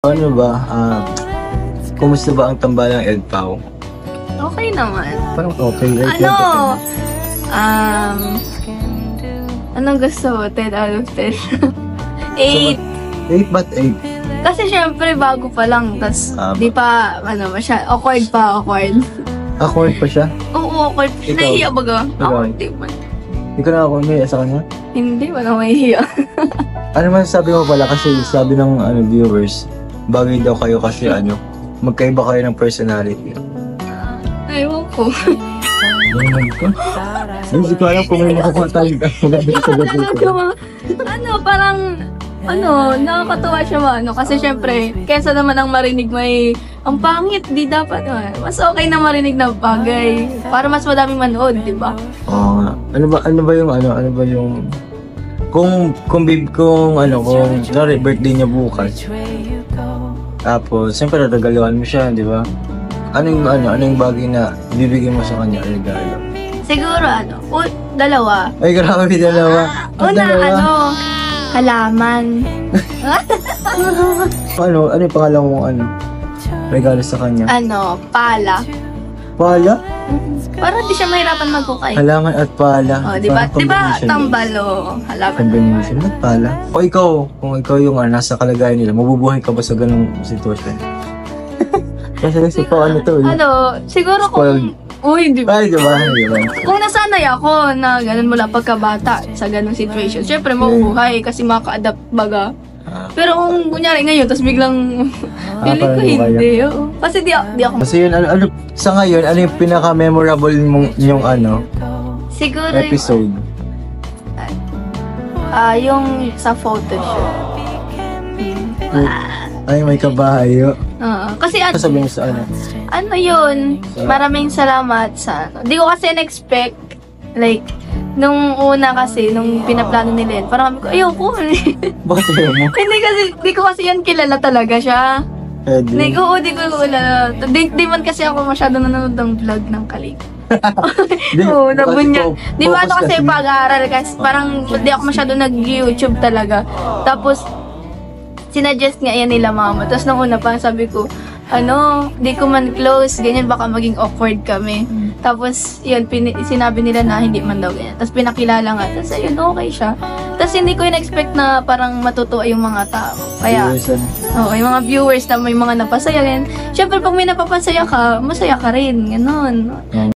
Ano ba, kumusta ba ang tambalang EDPAW? Okay naman. Parang okay. Anong gusto mo? 10 out of 10? 8. 8 ba't 8? Kasi syempre bago pa lang, tas di pa, awkward pa. Awkward pa siya? Oo, awkward pa siya. Ikaw? Nahihiya baga? Ako, Ikaw? hindi man. Hindi ko na ako may sa kanya? Hindi, walang mahihiya. Ano man sabi mo pala kasi sabi ng viewers, bagay daw kayo kasi magkaiba kayo ng personality. Ayaw ko. Hindi ko alam kung may makakuha tayo. Nakakatuwa siya kasi syempre, kesa naman ang marinig may, ang pangit, di dapat, mas okay na marinig na bagay. Para mas madaming manood, di ba? Oo nga. Ano ba yung, kung birthday niya bukas, tapos, siyempre natagaluhan mo siya, di ba? Ano yung bagay na bibigyan mo sa kanya, regalo? Siguro, dalawa. Ay, grabe, dalawa. Halaman. Ano yung pangalan mong regalo sa kanya? Pala. Pala? Para di siya mahirapan magkukay. Halaman at pala. Di ba? Di ba, tambal halaman. Combination at pala. O ikaw, kung ikaw yung nasa kalagayan nila, mabubuhay ka ba sa ganung sitwasyon? Kasi siguro kung... Uy, di ba? Ay, di ba? Kung nasanay ako na ganun mula pagkabata sa ganung situation, syempre mabubuhay kasi maka-adapt baga. Pero kung kunyari ngayon, tapos biglang feeling ko hindi. Kasi di ako... Kasi yun, sa ngayon, ano yung pinaka-memorable mong yung siguro episode? Yung sa photoshoot. Ay, may kabahayo. Kasi sabihin mo sa yun, maraming salamat sa di ko kasi na-expect, like, nung una kasi, nung pinaplano nila yun, parang kami ko, ayoko. Bakit ayaw mo? Hindi kasi, di ko kasi yan kilala talaga siya. Like, di ko kilala. Di man kasi ako masyado nanonood ng vlog ng Kalig. Oo, nabunyag. Di ba kasi pag-aaral kasi, parang di ako masyado nag-YouTube talaga. Tapos, sinuggest nga yan nila mama. Tapos nung una pa, sabi ko, di ko man close, ganyan, baka maging awkward kami. Tapos, yun, sinabi nila na hindi man daw ganyan. Tapos pinakilala nga. Tapos, ayun, okay siya. Tapos, hindi ko in-expect na parang matutuwa yung mga tao. Kaya, yung mga viewers na may mga napasaya. Ganyan. Siyempre, pag may napapasaya ka, masaya ka rin. Ganon.